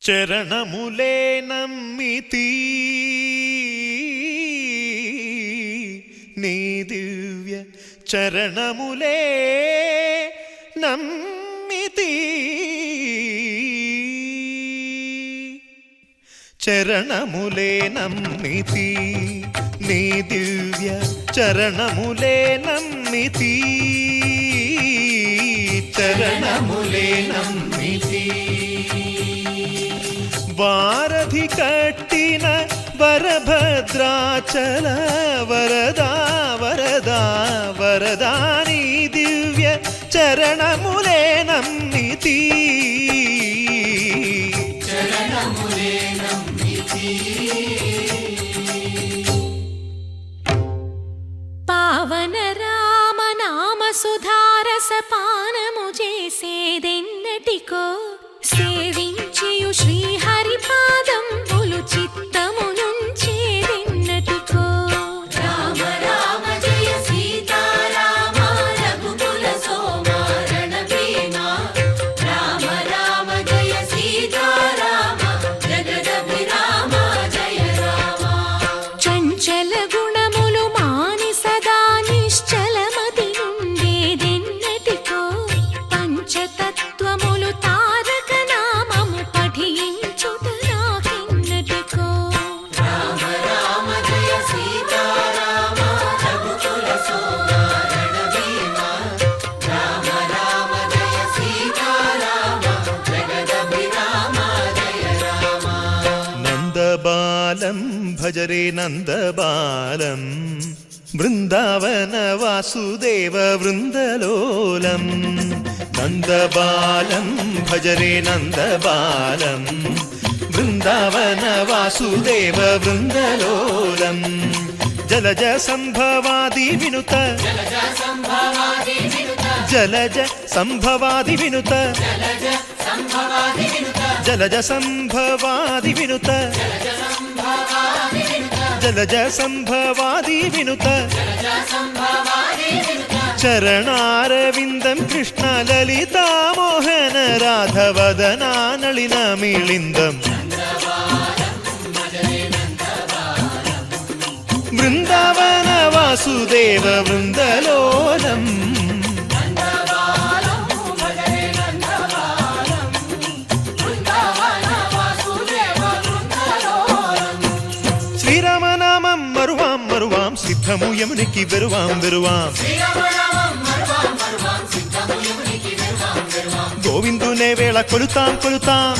చరణములే నమ్మితి నీ దివ్య చరణములే నమ్మితి చరణములే నమ్మితి నీ దివ్య చరణములే నమ్మితి చరణములే నమ్మితి వారధి కట్టిన వరభద్రాచల వరదా వరదా వరదా నీ దివ్య చరణములే నమ్మితి చరణములే నమ్మితి పావన రామ నామ సుధారస పానము చేసేదెన్నటికో సేవించియు శ్రీహరి పాదంబులు చిత్తమునుంచేదెన్నటికో రామ రామ జయ సీతారామ రఘుకుల సోమ రణభీమ రామ రామ జయ సీతారామ జగదభిరామ జయ రామ చంచల గుణములు మాని సదా నిశ్చలమతి నుండేదెన్నటికో పంచతత్వములు తారక నామము పఠించుట నాకెన్నటికో రామ రామ జయ సీతారామ రఘుకుల సోమ రణభీమ రామ రామ జయ సీతారామ జగదభిరామ జయ రామ నందబాలం భజరే నందబాలం బృందావన వాసుదేవ వృందలోలం నందబాలం భజరే నందబాలం బృందావన వాసుదేవ వృందలోలం జలజ సంభవాది వినుత జలజ సంభవాది వినుత జలజ సంభవాది వినుత జలజ సంభవాది వినుత జలజ సంభవాది వినుత జలజ సంభవాది వినుత జలజ సంభవాది వినుత జలజ సంభవాది వినుత చరణారవిందం కృష్ణ లలితా మోహన రాధవదనా నళిన మిళిందం బృందావన వాసుదేవ వృందలోలం శ్రీరామనామం మరువాం మరువాం సిద్ధము యమునికి వెరువాం వెరువాం గోవిందునే వేళ కొలుతాం కొలుతాం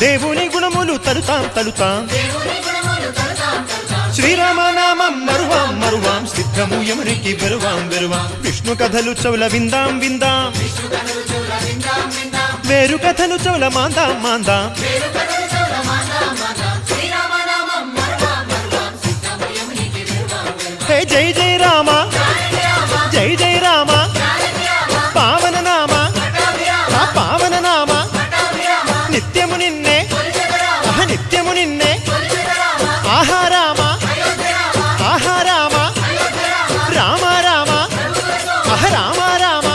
దేవుని గుణములు తలుతాం తలుతాం శ్రీరామనామం మరువాం మరువాం సిద్ధము యమునికి వెరువాం వెరువాం విష్ణు కథలు చౌల విందాం విందాం వేరు కథలు చౌల మాందాం మాందాం హే జై జై రామ జై జై రామ పావన నామ ఆ పావన నామ నిత్యము నిన్నే నిత్యము నిన్నే ఆహా రామ ఆహా రామ రామ రామ ఆహ రామ రామ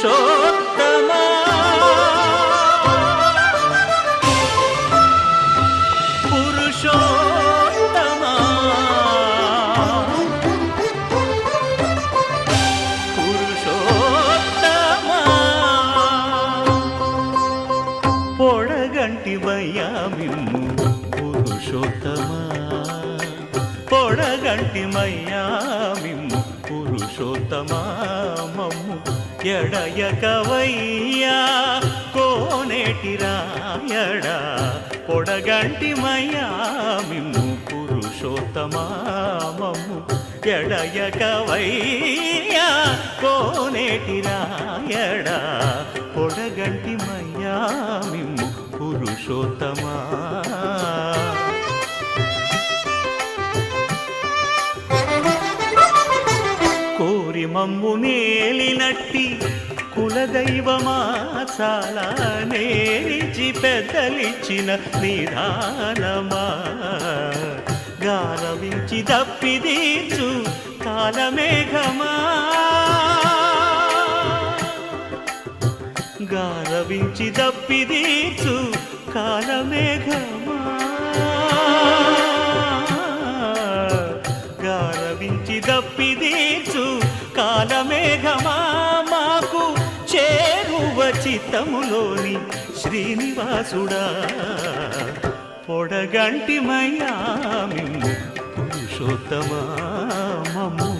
పురుషోత్తమా పురుషోత్తమా పురుషోత్తమా పొడగంటి మయ్యామిమ్ము పురుషోత్తమా పొడగంటి మయ్యామిమ్ము పురుషోత్తమా మమ్ము ఎడయకవయ్యా కోనేటి రాయడా పొడగంటి మయ్యామిమ్ము పురుషోత్తమా మమ్ము ఎడయకవయ్యా కోనేటి రాయడా పొడగంటి మయ్యామి పురుషోత్తమా కోరి మమ్ము నేలినట్టి కులదైవమా చాలా నేరిచి పెద్దలిచ్చిన నిదానమా గారవించి దప్పిదీర్చు కాలమేఘమా గారవించి దప్పిదీర్చు కాలమేఘమా గారవించి దప్పిదీర్చు కాలమేఘమా మాకు చేరువ చిత్తములోని శ్రీనివాసుడా పొడగంటి మయ్యామిమ్ము పురుషోత్తమా మమ్ము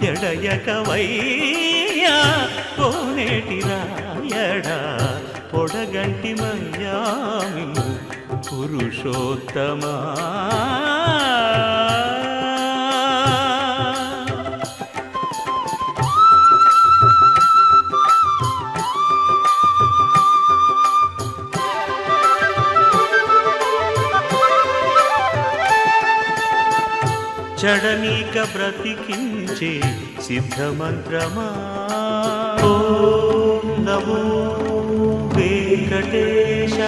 ఎడయకవయ్యా కోనేటి రాయడా పొడగంటి మయ్యామిమ్ము పురుషోత్తమా చడనీక బ్రతికించే సిద్ధమంత్రమా ఓం నమో వెంకటేశాయ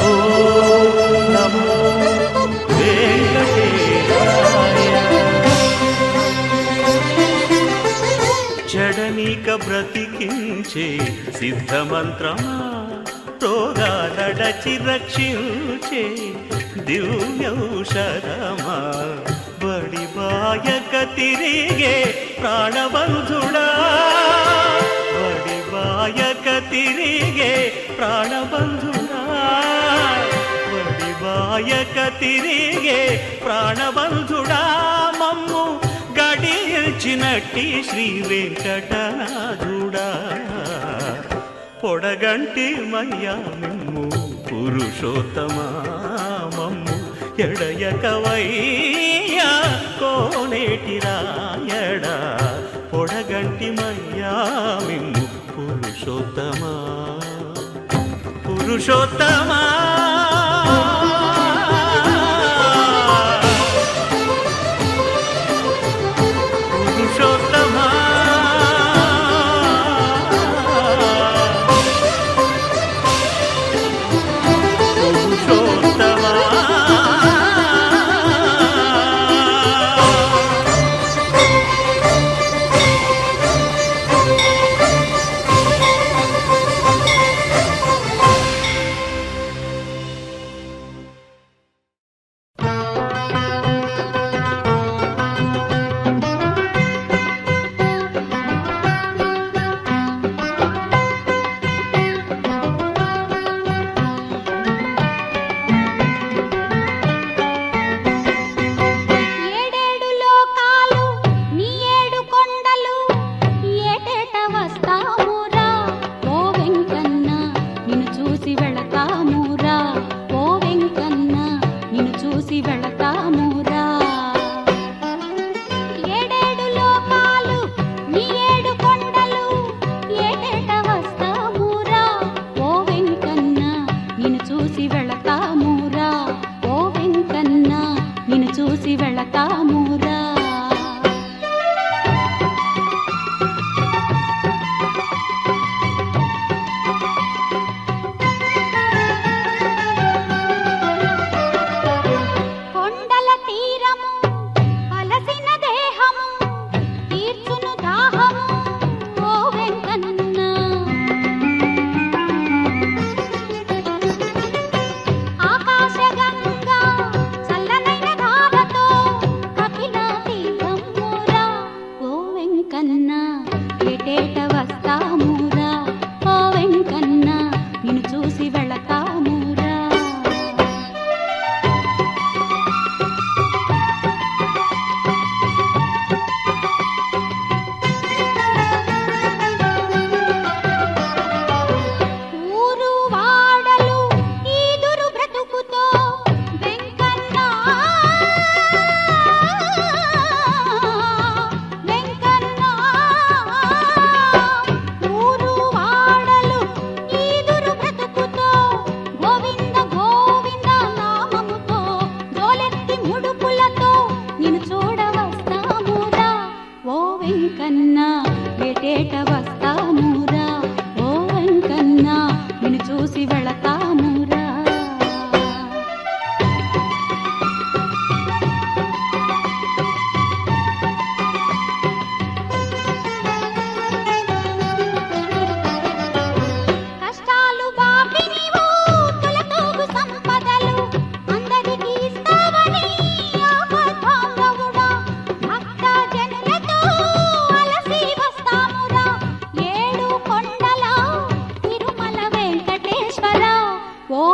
ఓం నమో వెంకటేశాయ చడనీక బ్రతికించే సిద్ధమంత్రమా రోగాలడచి రక్షించే దివ్యౌషధమా బడి బాయక తిరిగే ప్రాణబంధుడా బడి బాయక తిరిగే ప్రాణబంధుడా బడి బాయక తిరిగే ప్రాణబంధుడా మమ్ము గడిచినట్టి శ్రీ వెంకటనాథుడా పొడగంటి మయ్యా మిమ్ము పురుషోత్తమా మమ్ము ఎడయకవయ్యా కోనేటి రాయడా పొడగంటి మయ్యా మిమ్ము పురుషోత్తమా పురుషోత్తమా పురుషోత్తమా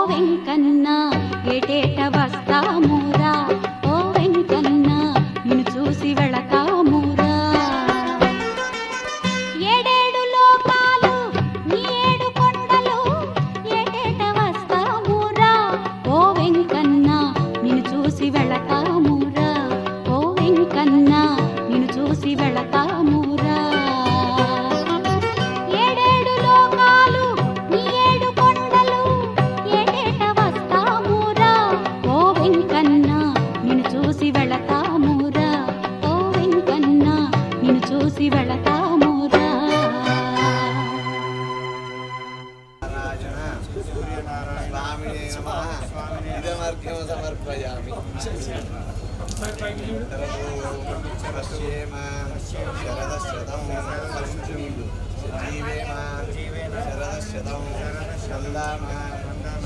వెంకన్న ఏటేట వస్తామురా ఓ వెంకన్న నిన్ను చూసి వెళతామురా ఏడేడు లోకాలు నీ ఏడు కొండలు ఏటేట వస్తామురా ఓ వెంకన్న నిన్ను చూసి వెళతామురా ఓ వెంకన్న నిన్ను చూసి వెళతామురా ఏడేడు లోకాలు నీ ఏడు కొండలు ఏటేట వస్తామురా ఓ వెంకన్న నిన్ను చూసి వెళతామురా ఓ వెంకన్న నిన్ను చూసి వెళతామురా స్వామినే నమః ఇదమర్ఘ్యం సమర్పయామి పశ్యేమ శరదశతం జీవేమ శరదశతం స్కందామ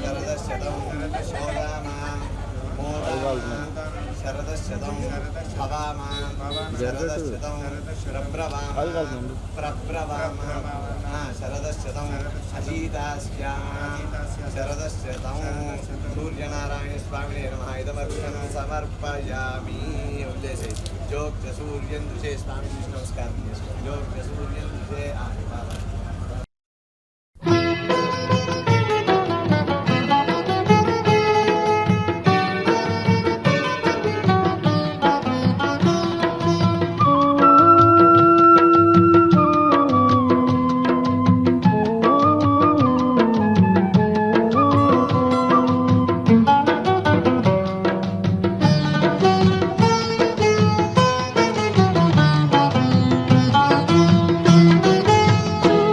శరదశతం శోదామ మోదామ శరదశతం భవామ శరదశతం ప్రబ్రవామ శరదశతం అజీతాస్యామ శరదశతం సూర్యనారాయణ స్వామినే నమః ఇదమర్ఘ్యం సమర్పయామి ఉద్దేశే జోగ్య సూర్యం దుషే స్వామి నమస్కారం చేసుకోండి జోగ్య సూర్యం దుషే చూడ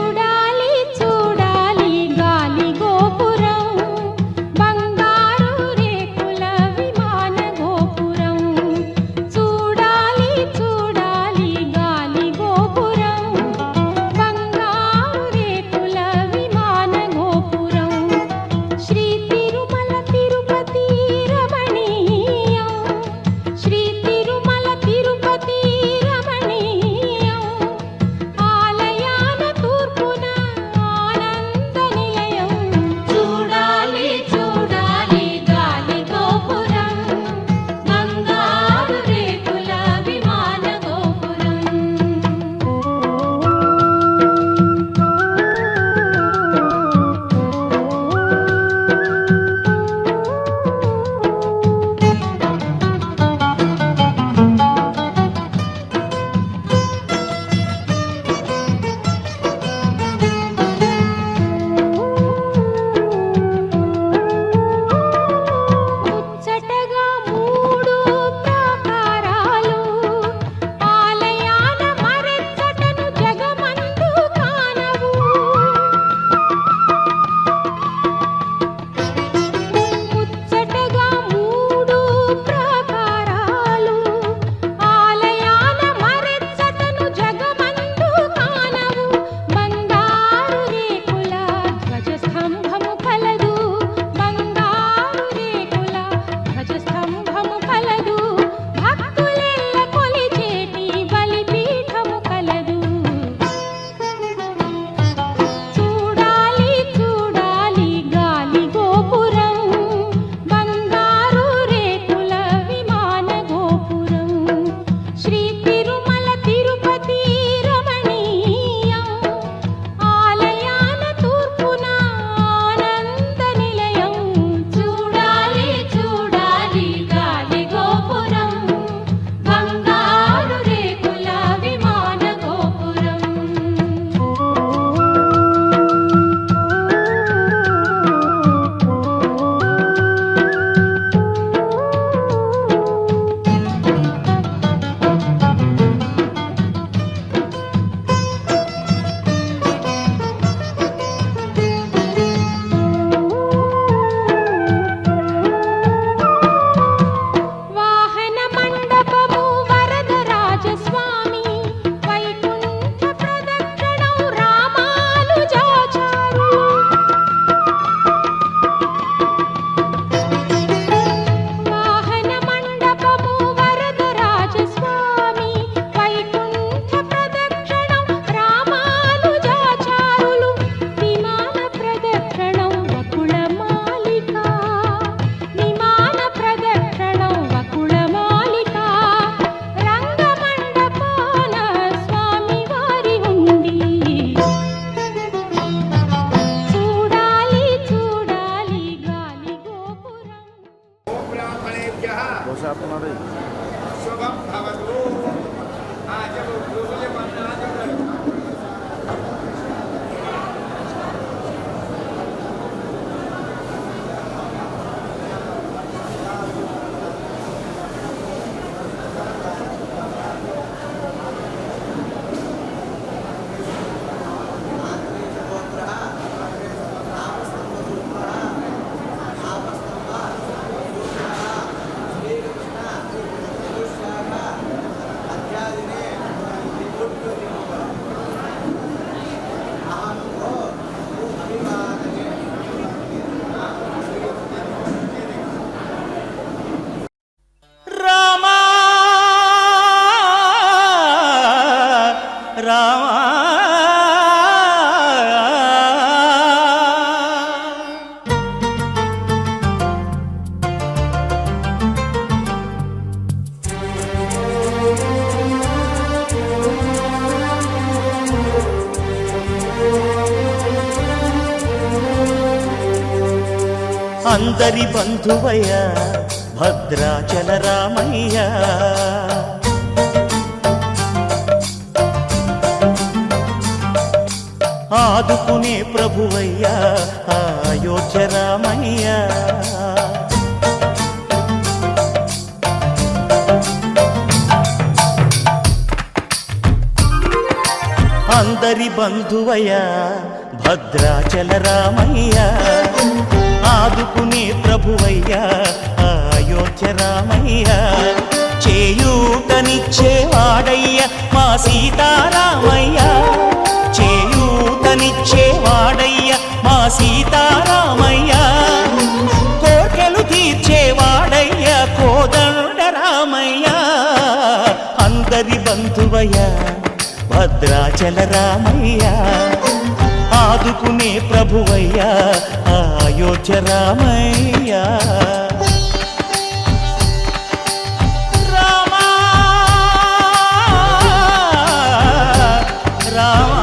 రామా రామా అందరి బంధువయ్య భద్రాచల రామయ్య ఆదుకునే ప్రభువయ్య అయోధ్య రామయ్య అందరి బంధువయ్య భద్రాచల రామయ్య ఆదుకునే ప్రభువయ్య అయోధ్య రామయ్య చేయూతనిచ్చేవాడయ్య మా సీతారామయ్య చేయూతనిచ్చేవాడయ్య మా సీతారామయ్య కోర్కెలు తీర్చేవాడయ్య కోదండ రామయ్య అందరి బంధువయ్య భద్రాచల రామయ్య ఆదుకునే ప్రభువయ్య అయోధ్య రామయ్య రామా రామా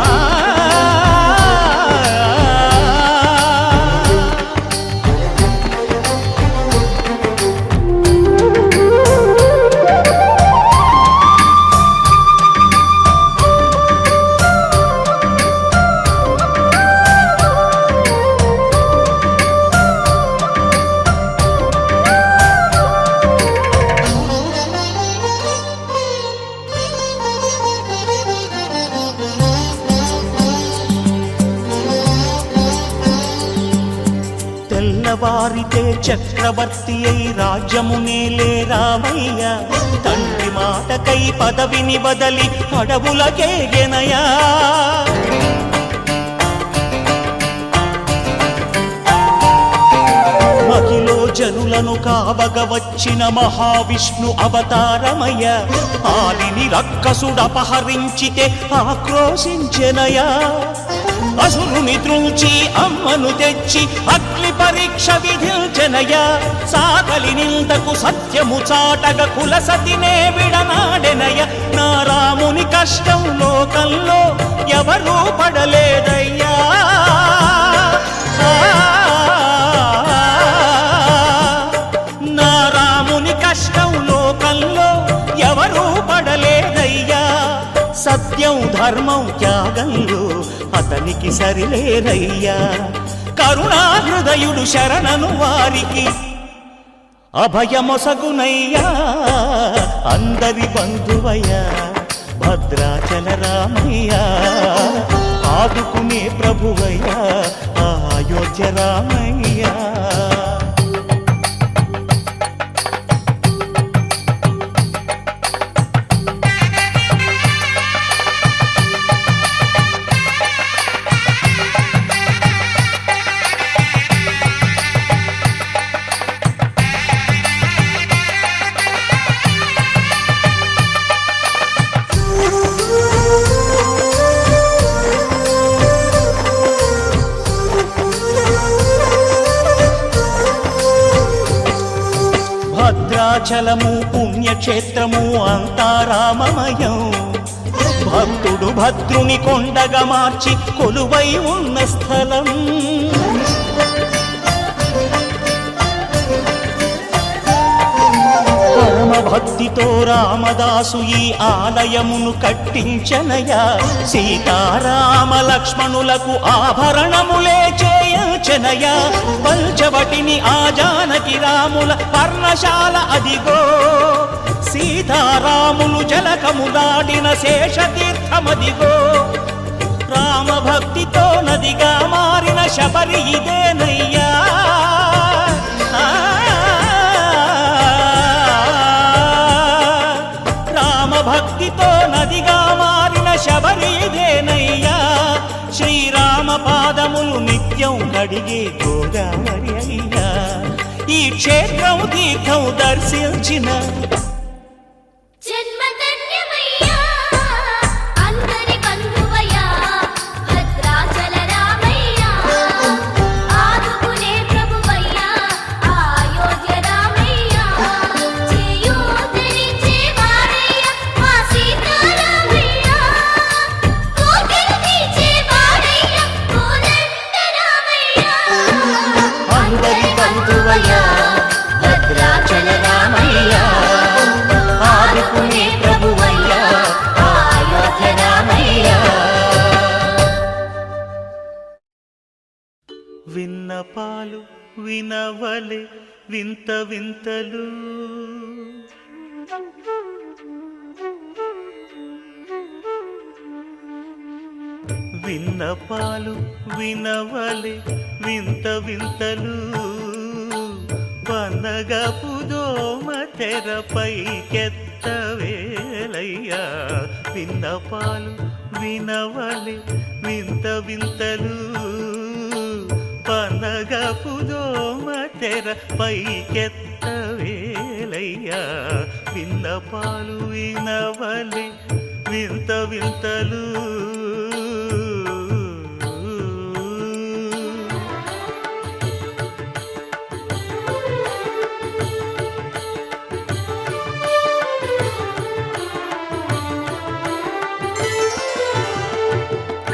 తెల్లవారితే చక్రవర్తి అయి రాజ్యమునేలే రామయ్య తండ్రి మాటకై పదవిని బదలి అడవులకేగెనయా మహిలో జనులను కావగ వచ్చిన మహావిష్ణు అవతారమయ్య ఆలిని రక్కసుడపహరించితే ఆక్రోశించెనయా అసురుని త్రుంచి అమ్మను తెచ్చి అగ్ని పరీక్ష విధించెనయ సాగలి నిందకు సత్యము చాటగ కులసతినే విడనాడెనయ నా రాముని కష్టం లోకంలో ఎవరూ పడలేదయ్యా నా రాముని కష్టం లోకంలో ఎవరూ పడలేదయ్యా సత్యం ధర్మం త్యాగంలో అతనికి సరిలేరయ్యా కరుణాహృదయుడు శరణను వారికి అభయమొసగునయ్యా అందరి బంధువయ్య భద్రాచల రామయ్య ఆదుకునే ప్రభువయ్య అయోధ్య రామయ్య భద్రాచలము పుణ్యక్షేత్రము అంతా రామమయం భక్తుడు భద్రుని కొండగా మార్చి కొలువై ఉన్న స్థలం పరమ భక్తితో రామదాసు ఈ ఆలయమును కట్టించనయా. సీతారామ లక్ష్మణులకు ఆభరణములే చేయించనయా. పంచవటిని ఆ జానకి రాముల పర్ణశాల అదిగో. సీతారాములు జలకములాడిన శేషతీర్థమదిగో. రామభక్తితో నదిగా మారిన శబరి ఇదేనయ్యా. రామభక్తితో నదిగా మారిన శబరి ఇదేనయ్యా. శ్రీరామ పాదములు నిత్యం కడిగే గోదావరి అయ్యా. ఈ క్షేత్రం తీర్థం దర్శించిన జన్మధన్యమయ్యా అందరి బంధువయ్యా భద్రాచల రామయ్యా ఆదుకునే ప్రభువయ్యా అయోధ్య రామయ్యా చేయూతనిచ్చే వాడయ్యా మా సీతారామయ్యా కోటలు తీర్చే వాడయ్యా కోదండ రామయ్యా అందరి బంధువయ్యా భద్రాచల రామయ్యా ఆదుకునే ప్రభువయ్యా అయోధ్య రామయ్యా. విన్నపాలు వినవలే వింత వింతలు విన్నపాలు వినవలే వింత వింతలు పన్నగపు దోమ తెరపైకెత్తవేలయ్యా. విన్నపాలు వినవలే వింత వింతలు పన్నగపు దోమ తెరపైకెత్తవేలయ్యా. విన్నపాలు వినవలే వింత వింతలు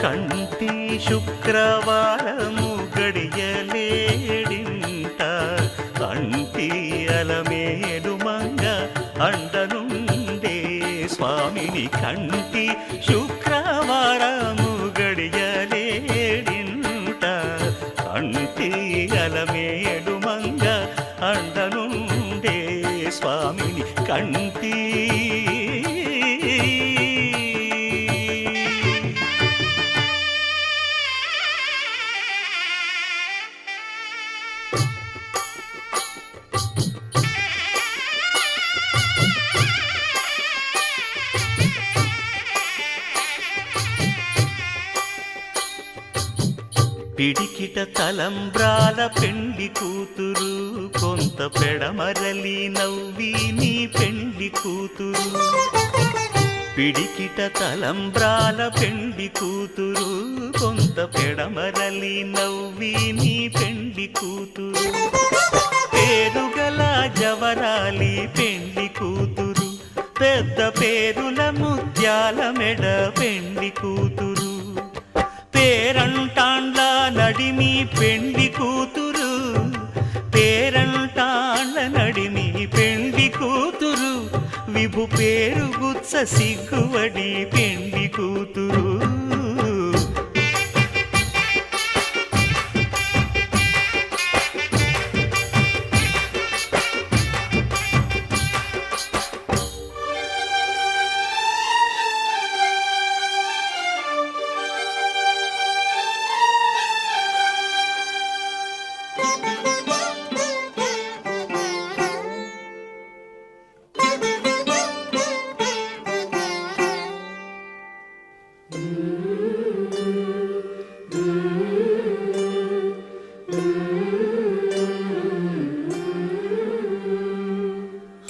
కంటి శుక్రవారము గడియలేడింట కంటి అలమేడు మంగ అండనుండే స్వామిని. కంటి శుక్రవారము గడియలేడింట కంటి అలమేడు మంగ అండనుండే స్వామిని. కంటి పిడికిట తలంబ్రాల పెండి కూతురు కొంత పెడమరలి నవ్వి నీ పెండి కూతురు. పిడికిట తలంబ్రాల పెండి కూతురు కొంత పెడమరలి నవ్వి నీ పెండి కూతురు. పేరుగల జవరాలి పెండి కూతురు పెద్ద పేరుల ముత్యాల మెడ పెండి కూతురు. పేరంటాండ్ల నడిమి పెండి కూతురు పేరంటాండ్ల నడిమి పెండి కూతురు. విభు పేరు గుత్స సిగ్గువడి పెండి కూతురు.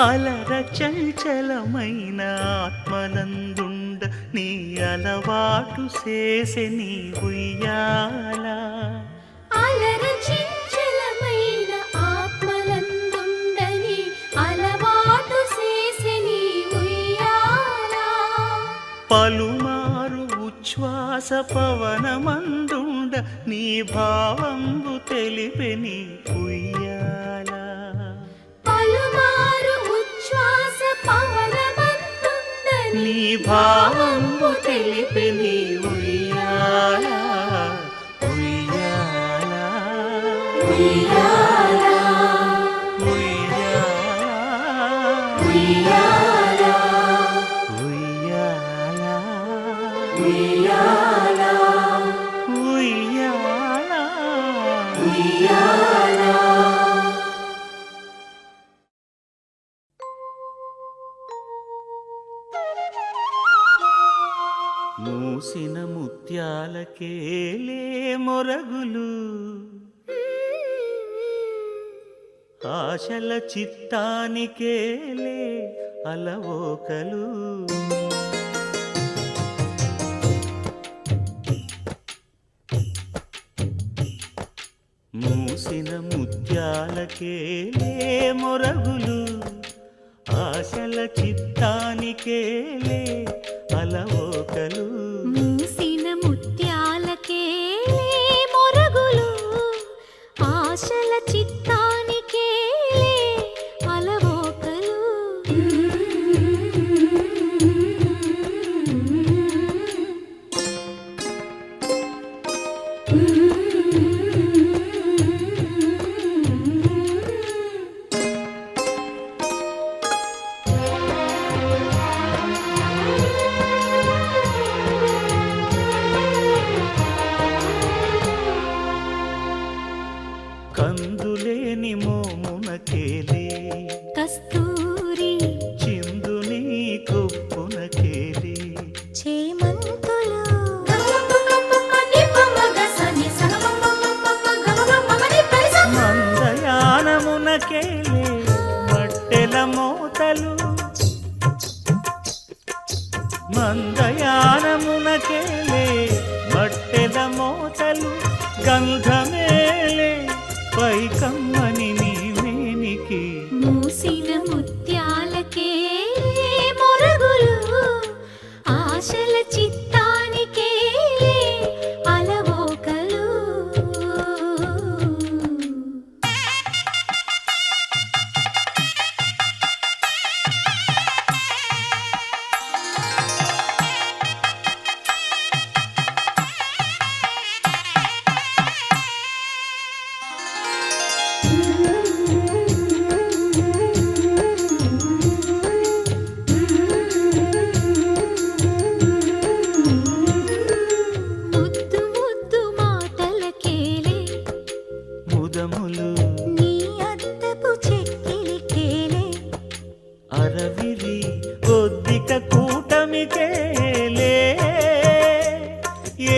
అలర చంచలమైన ఆత్మనందుండ నీ అలవాటు చేసే నీ ఉయ్యాల. అలర చంచలమైన ఆత్మలందుండ నీ అలవాటు చేసే నీ ఉయ్యాల. పలుమారు ఉచ్ఛ్వాస పవనమందుండ నీ భావంబు తెలిపే నీ ఉయ్యాల. పలుమారు ఉచ్ఛ్వాస నీ భావంబు తెలిపి నీ ఉయ్యాల ఉయ్యాల ఉయ్యాల ఉయ్యాల ఉయ్యాల ఉయ్యాల ఉయ్యాల ఉయ్యాల మూసిన ముత్యాలకేలే మొరగులు ఆశల చిత్తానికేలే అలవోకలు మూసిన ముత్యాలకేలే మొరగులు ఆశల చిత్తానికేలే అలవోకలు మూసిన ముత్యాలకే మొరగులు ఆశల చిత్తానికే అలవోకలు కందులేని మోమునకేలే కస్తూరి చిందుని కొప్పునకేలే చేమంతులు మందయానమునకేలే మట్టెల మోతలు మందయానమునకేలే మట్టెల మోతలు గంధమేలే పైకమ్మని నీ మేనికి మూసిన ముత్యాలకే మొరగులు ఆశల చిత్తానికే అలవోకలు ముద్దు ముద్దు మాటలకేలే ముదములు నీ అద్దపు చెక్కిలికేలే అరవిరి ఒద్దిక కూటమికేలే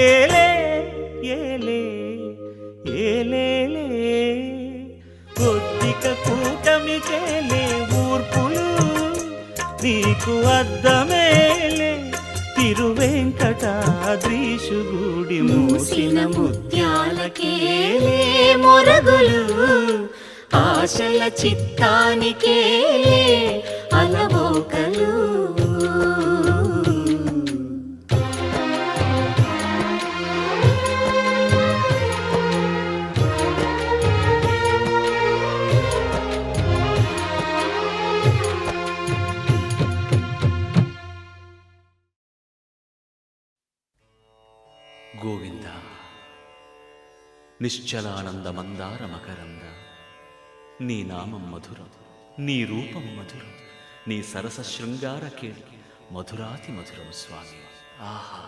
ఏలే ఏలే ఏలేలే ఒద్దిక కూటమికేలే ఊర్పులు నీకు అద్దమేలే తిరువెంకటాద్రీశుగుడి మూసిన ముత్యాలకేలే మొరగులు ఆశల చిత్తానికేలే అలవోకలు గోవింద నిశ్చలానంద మందార మకరంద నీ నామం మధురం నీ రూపం మధురం నీ సరస శృంగార కేళి మధురాతి మధురం స్వామి ఆహా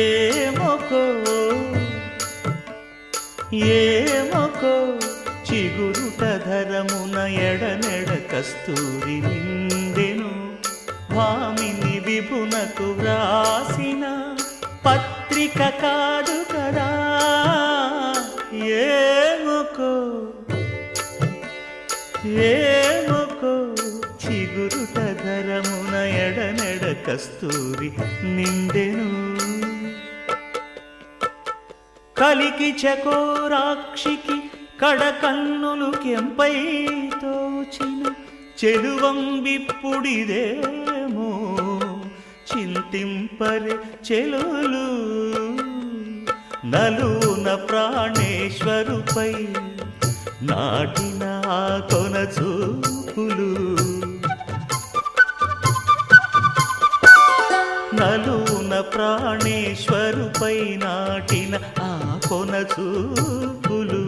ఏమొకో ఏమొకో చిగురుట ధరమున ఎడనెడ కస్తూరి నిండెను భామిని విభునకు వ్రాసిన పత్రిక కాదు కదా ఏమొకో ఏమొకో చిగురుట ధరమున ఎడనెడ కస్తూరి నిండెను కలికి చకోరాక్షికి కడకన్నులు కెంపై తోచిన చెలువం విప్పుడిదేమో చింతింపరే చెలులు నలున ప్రాణేశ్వరుపై నాటిన ఆ కొన చూపులు నలున ప్రాణేశ్వరుపై నాటిన ఆ కొన చూపులు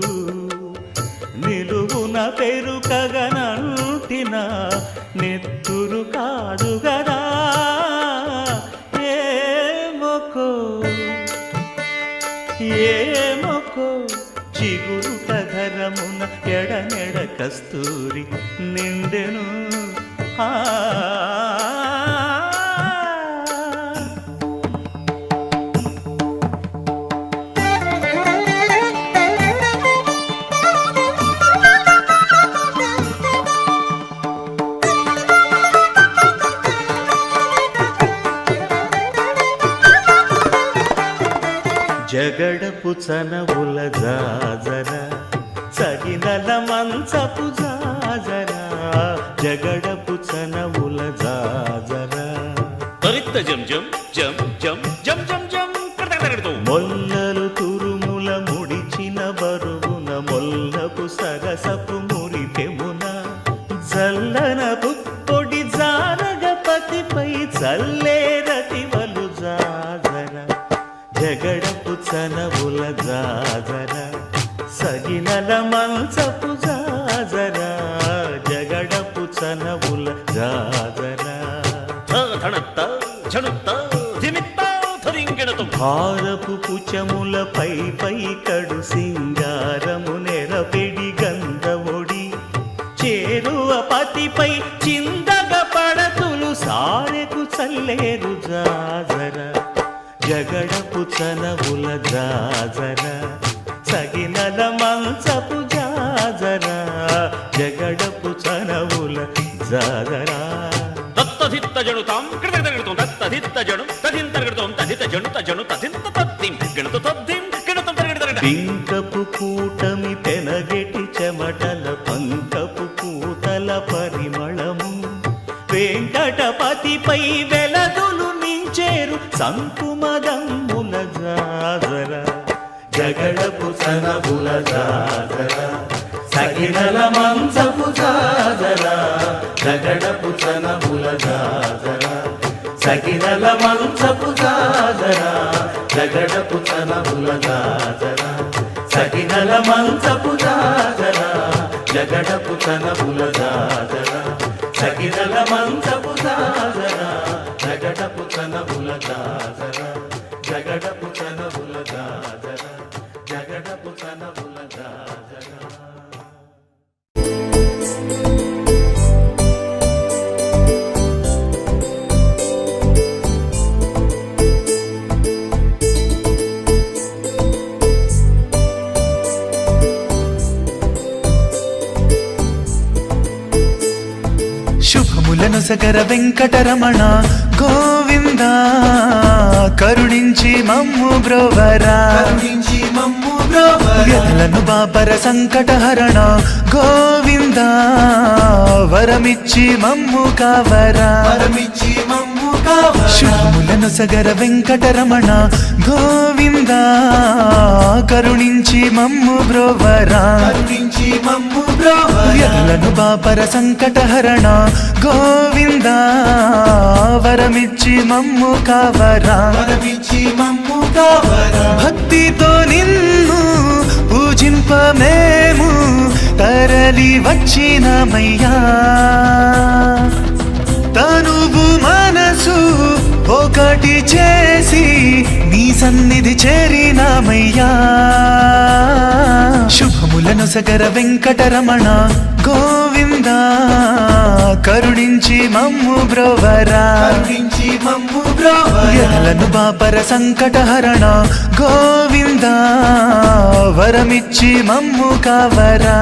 నిలువున పెరుకగనంటిన నెత్తురు కాదు గదా ఏమొకో చిగురు పధరమున ఎడనెడ కస్తూరి నిండెను ఆ జగడపు చనవుల జాజర సగినల మంచపు జాజర జగడపు చనవుల జాజర త్వరిత జం జం జం జం జం జం జం కడతగడతో మొల్లలు తురుముల ముడిచిన బరువున మొల్లపు సరసపు మురిపెమున జల్లన పుప్పొడి జారగపతిపై చల్లేరతివలు జాజర జగడపు చనవుల జాజర సగినల మంచపు జాజర జగడపు చనవుల జాజర ధనత్త ఝణుత్త ధిమిత్త ధరింగిణతం భారపు పుచముల పై పై కడు సింగారము నెరపెడి గంధముడి చేరువ పతిపై చిందగ పడతులు సారెకు చల్లేరు జాజర జగడపు చనవుల జాజర సగినల మంచపు జాజర జగడపు చనవుల జాజర దత్తధిత్త జణుతాం కడతగడతం దత్తధిత్త జణు తదింతగడతం తదిత జణుత జణు తదింత తద్దిం గణత తద్దిం గణతం తరగడత పింకపు కూటమి పెనగెటి చెమటల పంకపు కూతల పరిమళము వెంకటపతిపై వెలదులు నించేరు సంకుమదమ్ముల జాజర జగడపు చనవుల జాజర సగినల మంచపు జాజర జగడపు చనవుల జాజర సగినల మంచపు జాజర జగడపు చనవుల జాజర సగినల మంచపు జాజర జగడపు చనవుల జాజర సగినల మంచపు జాజర జగడపు చనవుల జాజర జగడపు చనవుల జాజర జగడపు చనవుల జాజర శుభములను సగర వెంకటరమణ గోవింద కరుణించి మమ్ము బ్రోవరా వ్యధలను బాపర సంకటహరణ గోవింద వరమిచ్చి మమ్ము కావరా శుభములను సగర వెంకటరమణ గోవింద కరుణించి మమ్ము బ్రోవరా వ్యధలను బాపర సంకటహరణ గోవింద వరమిచ్చి మమ్ము కావరా భక్తితో నిన్ను పూజింప మేము తరలి వచ్చినమయ్యా తనువు మనసు ఒకటి చేసి నీ సన్నిధి చేరినామయ్యా శుభములను సగర వెంకటరమణ గోవింద కరుణించి మమ్ము బ్రోవరా వ్యధలను బాపర సంకటహరణ గోవింద వరమిచ్చి మమ్ము కావరా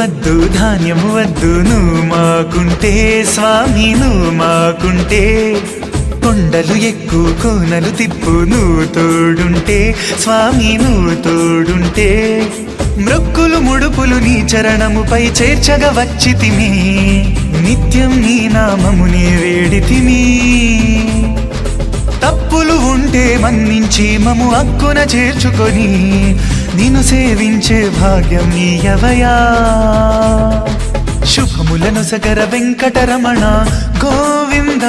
వద్దు ధాన్యము వద్దు నువ్వు మాకుంటే స్వామి నువ్వు మాకుంటే కొండలు ఎక్కు కోనలు తిప్పు నువ్వు తోడుంటే స్వామి నువ్వు తోడుంటే మృక్కులు ముడుపులు నీ చరణముపై చేర్చగా వచ్చితిమి నిత్యం నీ నామమునే వేడితిమి తప్పులు ఉంటే మన్నించి మము అక్కున చేర్చుకొని నిన్ను సేవించే భాగ్యం నీయవయా శుభములను సగర వెంకటరమణ గోవింద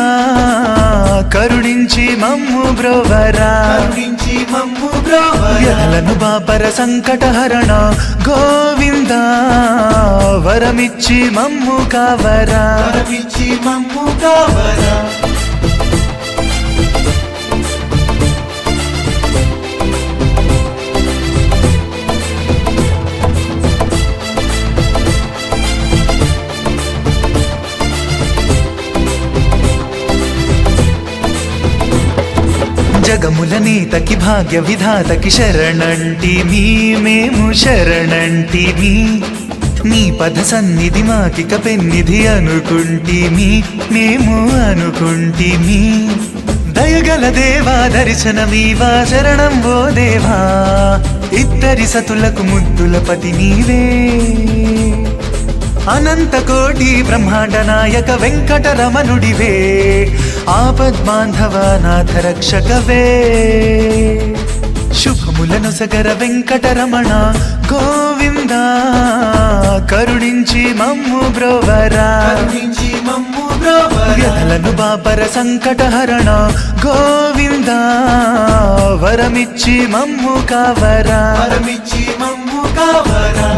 కరుణించి మమ్ము బ్రోవరా యలను బాపర సంకటహరణ గోవింద వరమిచ్చి మమ్ము కావరా జగముల నీతకి భాగ్య విధాతకి శరణంటి మేము శరణంటి నీ పద సన్నిధి మాకిక పెన్నిధి అనుకుంటిమి మేము అనుకుంటిమి దయగల దేవా దర్శనమీవా శరణం ఓ దేవా ఇద్దరి సతులకు ముద్దుల పతి నీవే అనంత కోటి బ్రహ్మాండ నాయక వెంకటరమణుడివే ఆపద్బాంధవ నాథ రక్షకవే శుభములను సగర వెంకటరమణ గోవింద కరుణించి మమ్ము బ్రోవరా వ్యధలను బాపర సంకటహరణ గోవింద వరమిచ్చి మమ్ము కావరా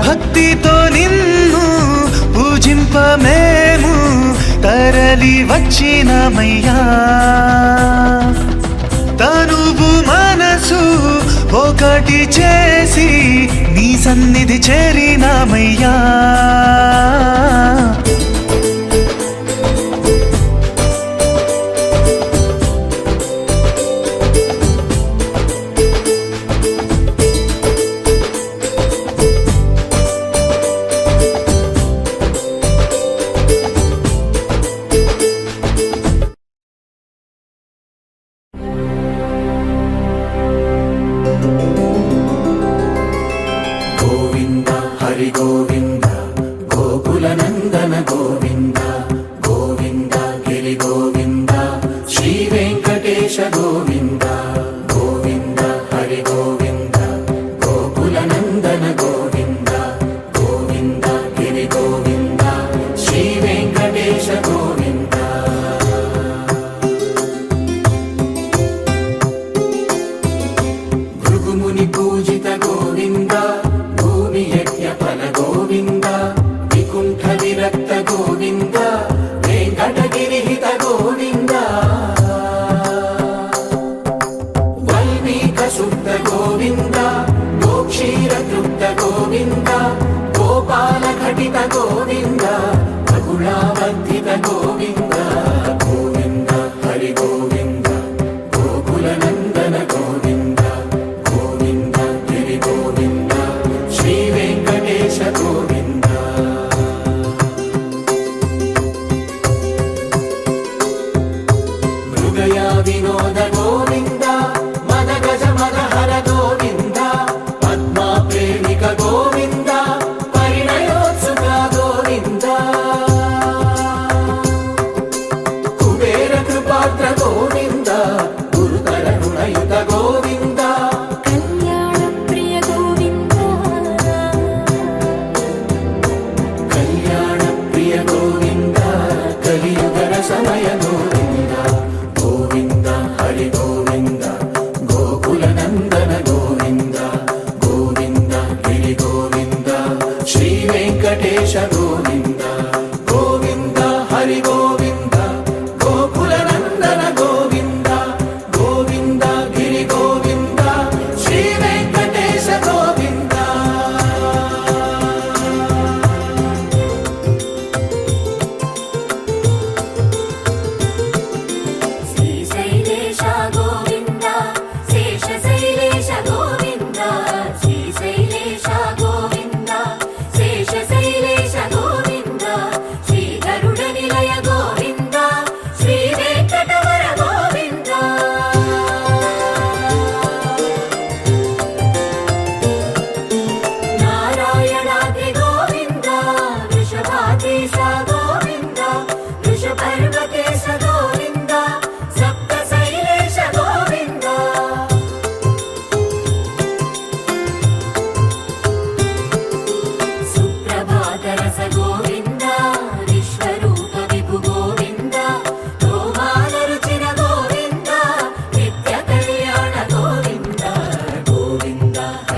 భక్తితో నిన్ను పూజింప మేము తరలి వచ్చినమయ్యా తనువు మనసు ఒకటి చేసి నీ సన్నిధి చేరినామయ్యా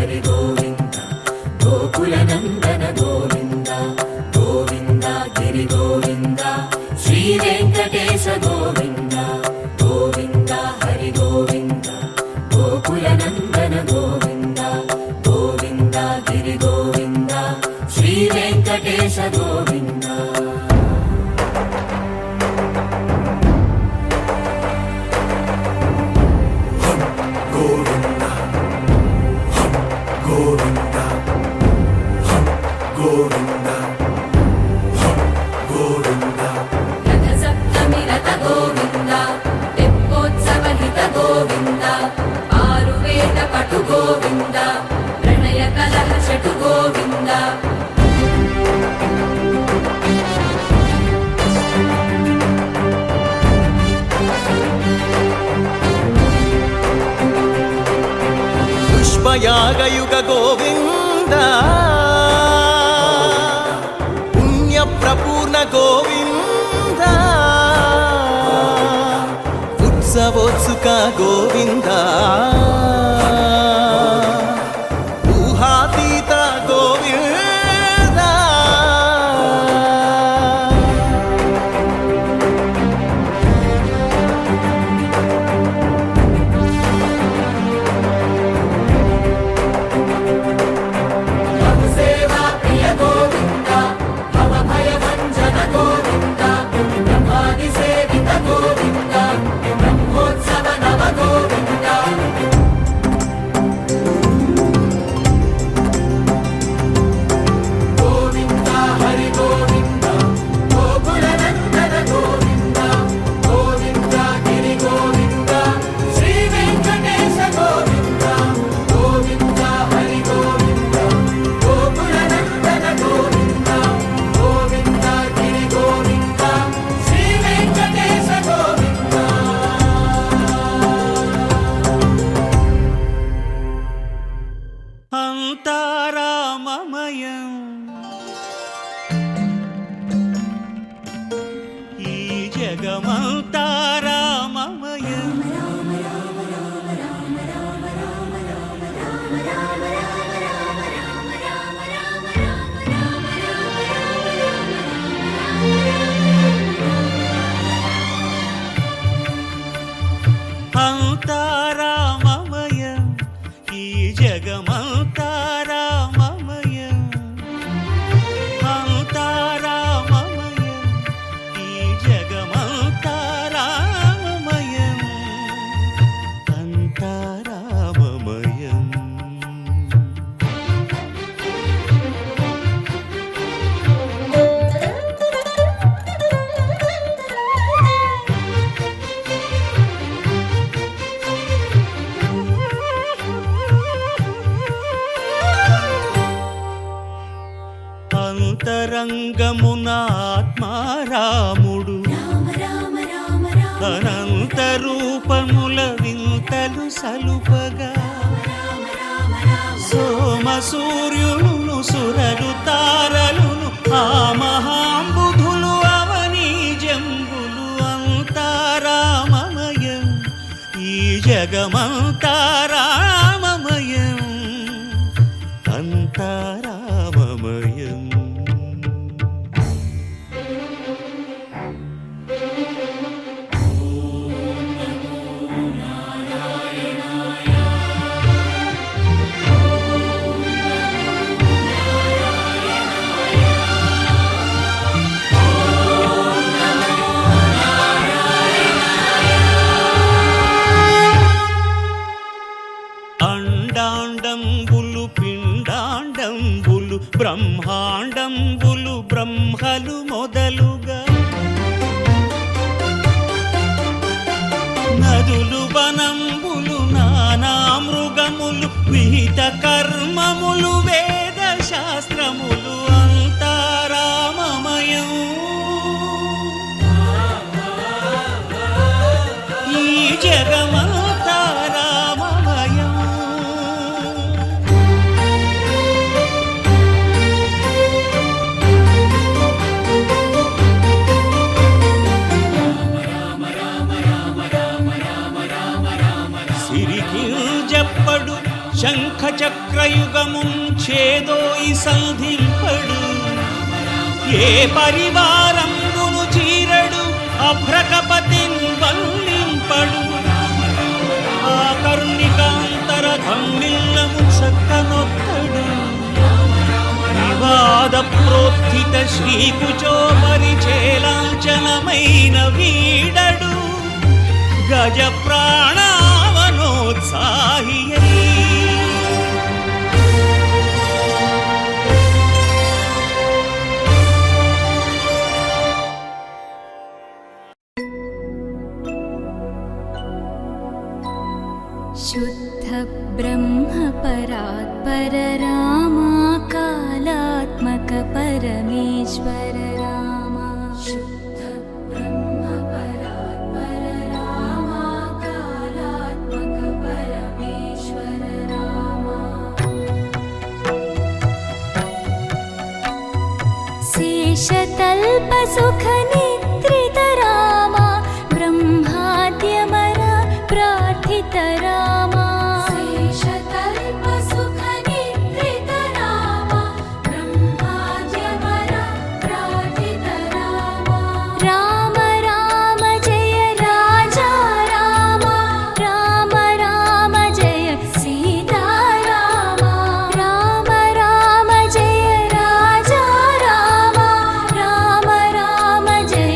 హరి గోవింద గోకుల నందన గోవింద గోవింద గిరి గోవింద శ్రీ వెంకటేశ గోవింద గోవింద హరి గోవింద గోకుల నందన గోవింద గోవింద గిరి గోవింద శ్రీ వెంకటేశ గోవింద రథ సప్తమి రథ గోవింద తెప్పోత్సవ హిత గోవింద ఆరువేద పటు గోవింద ప్రణయ కలహ షటు గోవింద పుష్పయాగయుగ గోవింద పుణ్యప్రపూర్ణ గోవింద ఉత్సవోత్సుక గోవింద ఊహాతీత గోవింద సేవా ప్రియ గోవింద భవ భయ భంజన గోవింద బ్రహ్మాది సేవిత గోవింద బ్రహ్మోత్సవ నవ గోవింద గోవింద హరి గోవింద గోకుల నందన గోవింద గోవింద గిరి గోవింద శ్రీ వెంకటేశ గోవింద గోవింద హరి గోవింద గోకుల నందన గోవింద గోవింద గిరి గోవింద శ్రీ వెంకటేశ గోవింద అంతారామమయం ఈ జగమంతారామమయం అంతారామమయం ఈ జగమంతారామమయం అంతారామమయం ఈ జగమంతారామమయం అంతారామమయం అంతరంగమున ఆత్మారాముడు అనంత రూపముల వింతలు సలుపగా సోమ సూర్యులను సురలు తారలును ఆ మహాంబుధులు అవనీ జంబులు అంతారామమయం ఈ జగమంతారామమయం అంతారామమయం అండాండంబులు పిండాండంబులు బ్రహ్మాండంబులు బ్రహ్మలు మొదలుగా నదులు వనంబులు నానా మృగములు విహిత కర్మములు వేద శాస్త్రములు అంతారామమయం ఈ జగమంతారామమయం సిరికి జప్పడు శంఖ చక్ర చక్రయుగముంచేదోయి సంధింపడు ఏ పరివారంబును చీరడు అభ్రకపతిన్ వల్లింపడు ఆ కర్ణికాంతర ధమ్మిల్లము చక్కనొక్కడు వివాద ప్రోత్థిత శ్రీకుచో పరిచేలాంచనమైన వీడడు గజ ప్రాణావనోత్సాహియై शुद्ध ब्रह्म परात्पर रामा कालात्मक परमेश्वर रामा शुद्ध ब्रह्म परात्पर रामा कालात्मक परमेश्वर रामा शेषतल्प सुख निद्रित रामा ब्रह्माद्यमर प्रार्थित रामा शेषतल्प सुख निद्रित रामा ब्रह्माद्यमर प्रार्थित रामा राम राम जय राजा रामा राम राम जय सीता रामा राम राम जय राजा रामा राम राम जय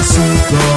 Sita